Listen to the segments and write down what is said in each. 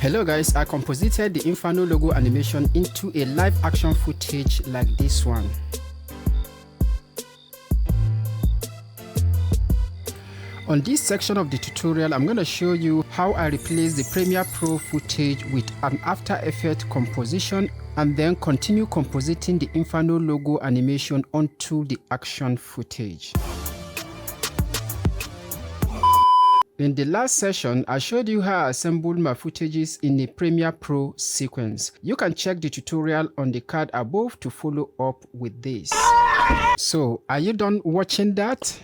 Hello guys, I composited the Inferno logo animation into a live action footage like this one. On this section of the tutorial, I'm going to show you how I replace the Premiere Pro footage with an After Effects composition and then continue compositing the Inferno logo animation onto the action footage. In the last session, I showed you how I assembled my footages in a Premiere Pro sequence. You can check the tutorial on the card above to follow up with this. So, are you done watching that?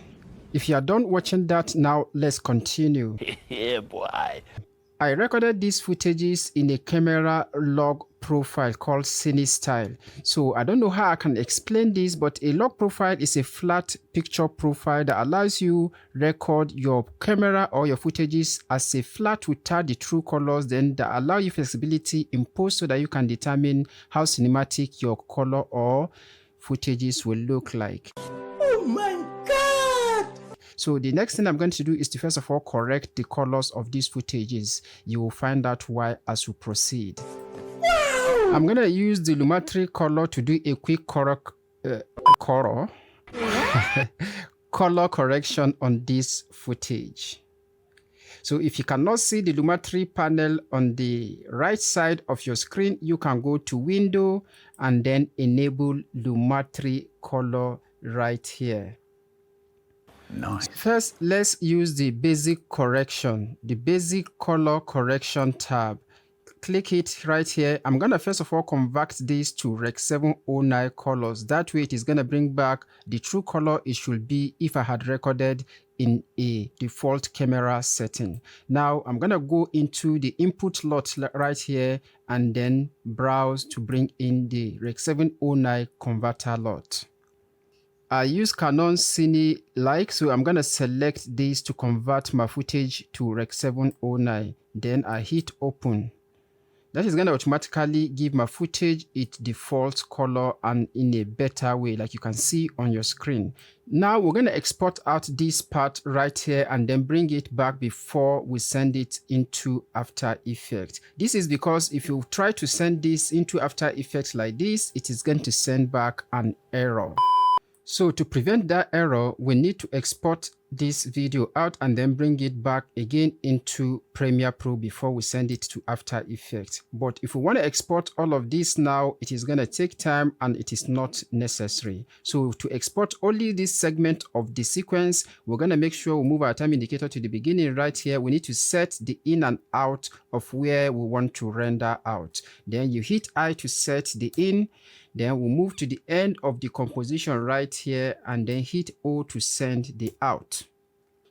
If you are done watching that, now let's continue. Yeah, boy. I recorded these footages in a camera log profile called Cine Style. So I don't know how I can explain this, but a log profile is a flat picture profile that allows you record your camera or your footages as a flat without the true colors, then that allow you flexibility in post so that you can determine how cinematic your color or footages will look like. Oh my God! So the next thing I'm going to do is to first of all correct the colors of these footages. You will find out why as we proceed. Wow. I'm going to use the Lumetri color to do a quick color correction on this footage. So if you cannot see the Lumetri panel on the right side of your screen, you can go to Window and then enable Lumetri color right here. Nice. First, let's use the basic correction, the basic color correction tab. Click it right here. I'm going to first of all convert this to Rec 709 colors. That way it is going to bring back the true color it should be if I had recorded in a default camera setting. Now I'm going to go into the input lot right here and then browse to bring in the Rec 709 converter lot. I use Canon Cine Like, so I'm going to select this to convert my footage to Rec 709. Then I hit open. That is going to automatically give my footage its default color and in a better way, like you can see on your screen. Now we're going to export out this part right here and then bring it back before we send it into After Effects. This is because if you try to send this into After Effects like this, it is going to send back an error. So to prevent that error, we need to export this video out and then bring it back again into Premiere Pro before we send it to After Effects. But if we want to export all of this now, it is going to take time and it is not necessary. So to export only this segment of the sequence, we're going to make sure we move our time indicator to the beginning right here. We need to set the in and out of where we want to render out. Then you hit I to set the in. Then we'll move to the end of the composition right here and then hit O to send the out.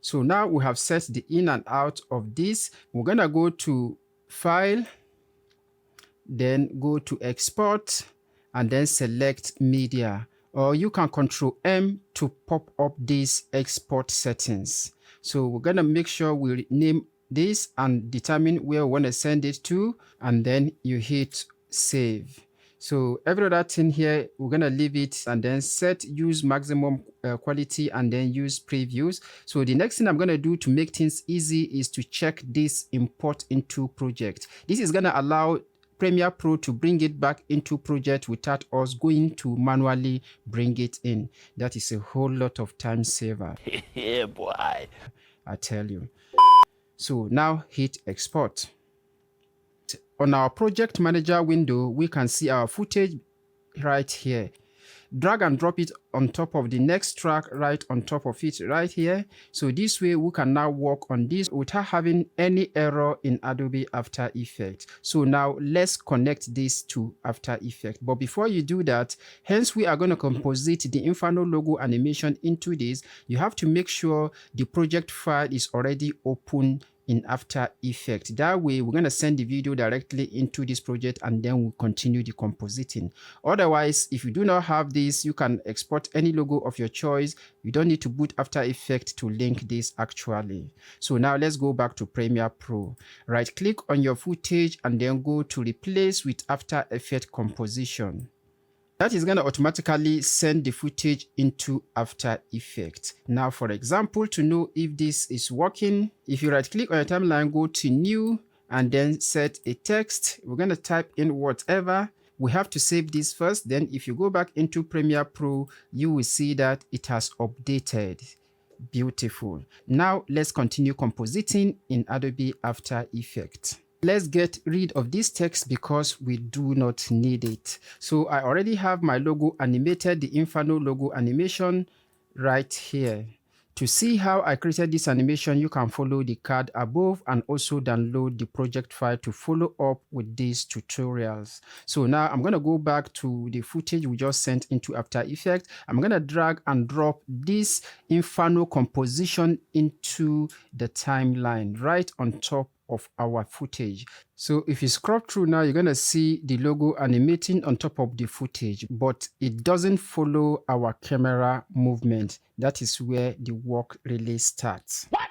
So now we have set the in and out of this. We're going to go to File, then go to Export, and then select Media. Or you can Control M to pop up these export settings. So we're going to make sure we name this and determine where we want to send it to, and then you hit Save. So every other thing here, we're going to leave it and then set use maximum quality and then use previews. So the next thing I'm going to do to make things easy is to check this import into project. This is going to allow Premiere Pro to bring it back into project without us going to manually bring it in. That is a whole lot of time saver. Yeah, boy. I tell you. So now hit export. On our project manager window, we can see our footage right here. Drag and drop it on top of the next track right on top of it right here. So this way we can now work on this without having any error in Adobe After Effects. So now let's connect this to After Effects. But before you do that, hence we are going to composite the Inferno logo animation into this. You have to make sure the project file is already open in After Effects. That way we're going to send the video directly into this project and then we'll continue the compositing. Otherwise, if you do not have this, you can export any logo of your choice. You don't need to boot After Effects to link this actually. So now let's go back to Premiere Pro. Right click on your footage and then go to replace with After Effects composition. That is going to automatically send the footage into After Effects. Now, for example, to know if this is working, if you right click on your timeline, go to New and then set a text. We're going to type in whatever. We have to save this first. Then if you go back into Premiere Pro, you will see that it has updated. Beautiful. Now let's continue compositing in Adobe After Effects. Let's get rid of this text because we do not need it. So I already have my logo animated, the Inferno logo animation right here. To see how I created this animation, you can follow the card above and also download the project file to follow up with these tutorials. So now I'm going to go back to the footage we just sent into After Effects. I'm going to drag and drop this Inferno composition into the timeline right on top of our footage. So if you scrub through now, you're going to see the logo animating on top of the footage, but it doesn't follow our camera movement. That is where the work really starts. What?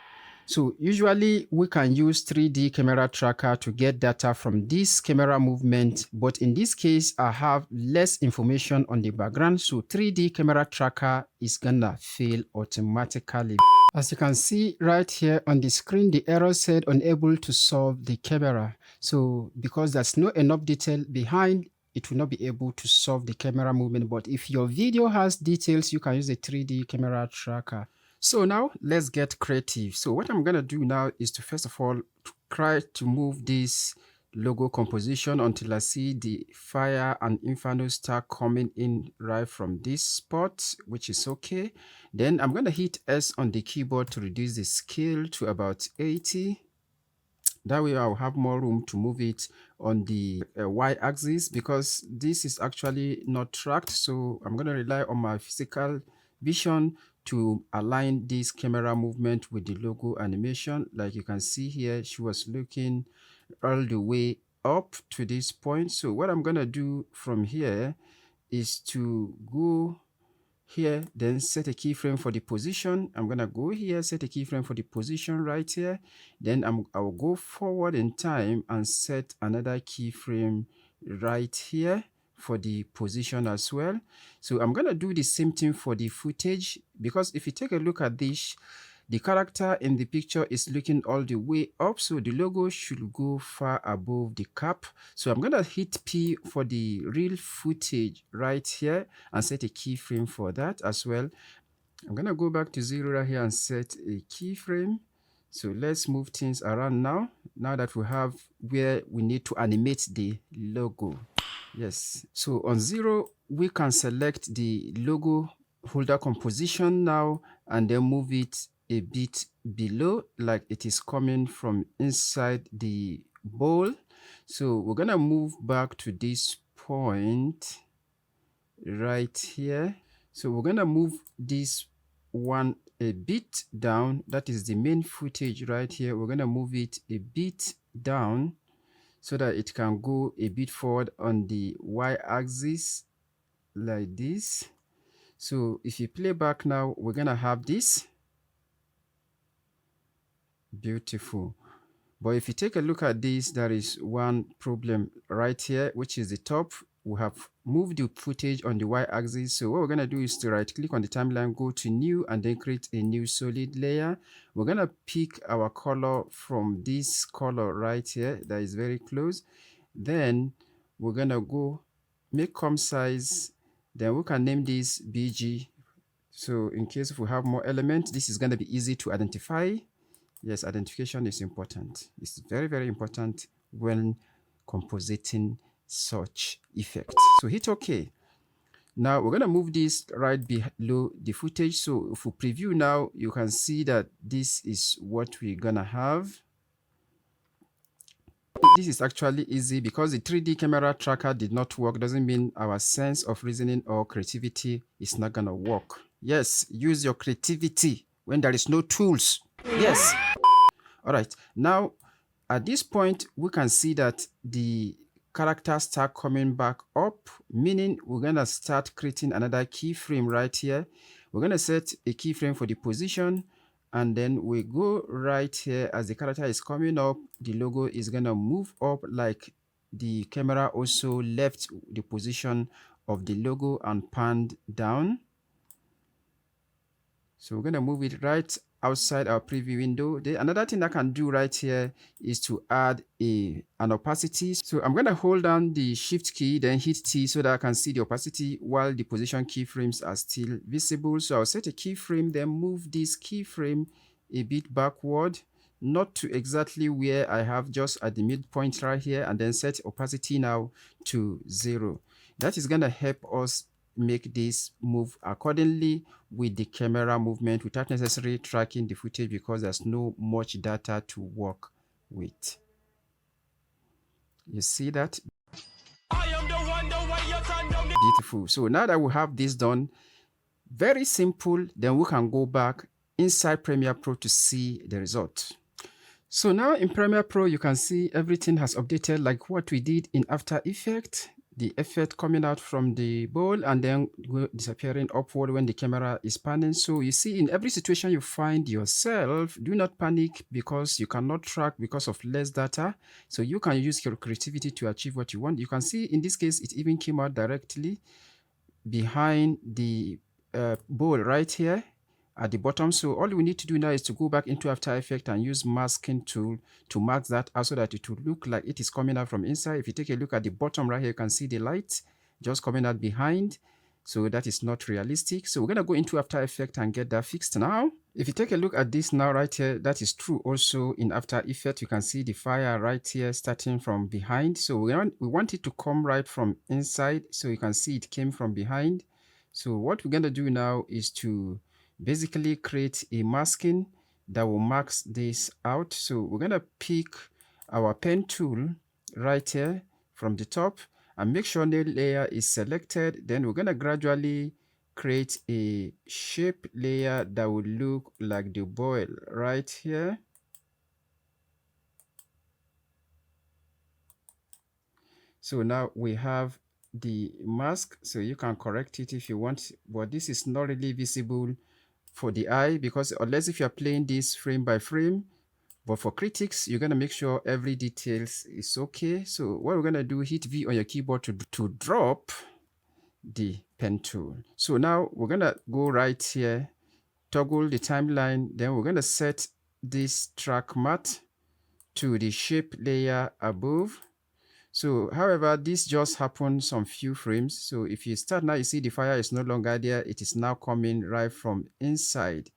So usually we can use 3D camera tracker to get data from this camera movement, but in this case, I have less information on the background, so 3D camera tracker is gonna fail automatically. As you can see right here on the screen, the error said unable to solve the camera. So because there's no enough detail behind, it will not be able to solve the camera movement. But if your video has details, you can use a 3D camera tracker. So now let's get creative. So what I'm going to do now is to first of all try to move this logo composition until I see the fire and inferno start coming in right from this spot, which is okay. Then I'm going to hit S on the keyboard to reduce the scale to about 80. That way I'll have more room to move it on the y-axis because this is actually not tracked. So I'm going to rely on my physical vision to align this camera movement with the logo animation. Like you can see here, she was looking all the way up to this point. So what I'm going to do from here is to go here, then set a keyframe for the position. I'm going to go here, set a keyframe for the position right here. Then I'll go forward in time and set another keyframe right here for the position as well. So I'm going to do the same thing for the footage, because if you take a look at this, the character in the picture is looking all the way up, so the logo should go far above the cap. So I'm going to hit P for the real footage right here and set a keyframe for that as well. I'm going to go back to 0 right here and set a keyframe. So let's move things around now that we have where we need to animate the logo. Yes, so on 0, we can select the logo holder composition now and then move it a bit below, like it is coming from inside the bowl. So we're gonna move back to this point right here. So we're gonna move this one a bit down. That is the main footage right here. We're gonna move it a bit down so that it can go a bit forward on the y-axis like this. So if you play back now, we're gonna have this. Beautiful. But if you take a look at this, there is one problem right here, which is the top. We have moved the footage on the y-axis. So what we're going to do is to right click on the timeline, go to new, and then create a new solid layer. We're going to pick our color from this color right here that is very close. Then we're going to go make comp size. Then we can name this BG. So in case if we have more elements, this is going to be easy to identify. Yes, identification is important. It's very, very important when compositing such effects. So hit OK. Now we're going to move this right below the footage. So if we preview now, you can see that this is what we're going to have. This is actually easy because the 3D camera tracker did not work. Doesn't mean our sense of reasoning or creativity is not going to work. Yes, use your creativity when there is no tools. Yes. All right. Now, at this point, we can see that the characters start coming back up, meaning we're going to start creating another keyframe right here. We're going to set a keyframe for the position, and then we go right here as the character is coming up. The logo is going to move up like the camera also left the position of the logo and panned down. So we're going to move it right outside our preview window. Another thing I can do right here is to add an opacity. So I'm going to hold down the shift key, then hit T so that I can see the opacity while the position keyframes are still visible. So I'll set a keyframe, then move this keyframe a bit backward, not to exactly where I have, just at the midpoint right here, and then set opacity now to 0. That is going to help us make this move accordingly with the camera movement without necessarily tracking the footage, because there's no much data to work with. You see that? Beautiful. So now that we have this done, very simple, then we can go back inside Premiere Pro to see the result. So now in Premiere Pro, you can see everything has updated like what we did in After Effects. The effect coming out from the bowl and then disappearing upward when the camera is panning. So you see, in every situation you find yourself, do not panic because you cannot track because of less data. So you can use your creativity to achieve what you want. You can see in this case, it even came out directly behind the bowl right here at the bottom. So all we need to do now is to go back into After Effects and use masking tool to mask that out so that it will look like it is coming out from inside. If you take a look at the bottom right here, you can see the light just coming out behind. So that is not realistic. So we're going to go into After Effects and get that fixed now. If you take a look at this now right here, that is true also in After Effects. You can see the fire right here starting from behind. So we want it to come right from inside. So you can see it came from behind. So what we're going to do now is to basically create a masking that will mask this out. So we're going to pick our pen tool right here from the top and make sure the layer is selected. Then we're going to gradually create a shape layer that will look like the boil right here. So now we have the mask, so you can correct it if you want, but this is not really visible for the eye, because unless if you're playing this frame by frame, but for critics, you're going to make sure every details is okay. So what we're going to do, hit V on your keyboard to drop the pen tool. So now we're going to go right here, toggle the timeline, then we're going to set this track matte to the shape layer above. So however, this just happened some few frames. So if you start now, you see the fire is no longer there. It is now coming right from inside.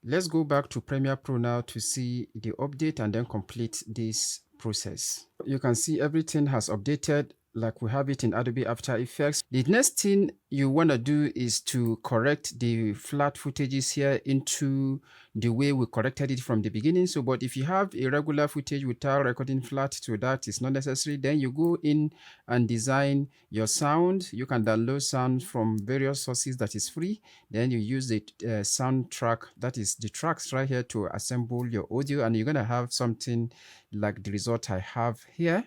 Let's go back to Premiere Pro now to see the update and then complete this process. You can see everything has updated like we have it in Adobe After Effects. The next thing you want to do is to correct the flat footages here into the way we corrected it from the beginning. So, but if you have a regular footage without recording flat, so that is not necessary, then you go in and design your sound. You can download sound from various sources that is free. Then you use the soundtrack, that is the tracks right here, to assemble your audio, and you're going to have something like the result I have here.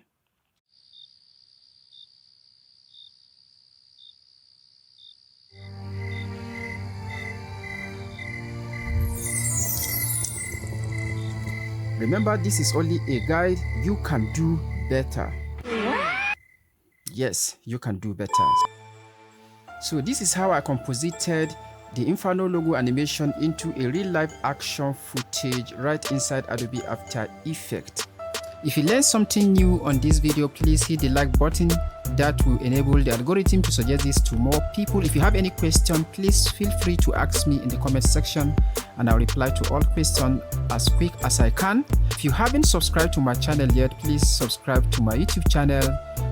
Remember, this is only a guide. You can do better. Yes, you can do better. So this is how I composited the Inferno logo animation into a real-life action footage right inside Adobe After Effects. If you learned something new on this video, please hit the like button. That will enable the algorithm to suggest this to more people. If you have any question, please feel free to ask me in the comment section and I'll reply to all questions as quick as I can. If you haven't subscribed to my channel yet, please subscribe to my YouTube channel.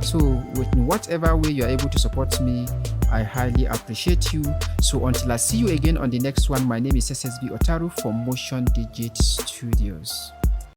So in whatever way you are able to support me, I highly appreciate you. So until I see you again on the next one, my name is SSB Otaru from MotionDigit Studios.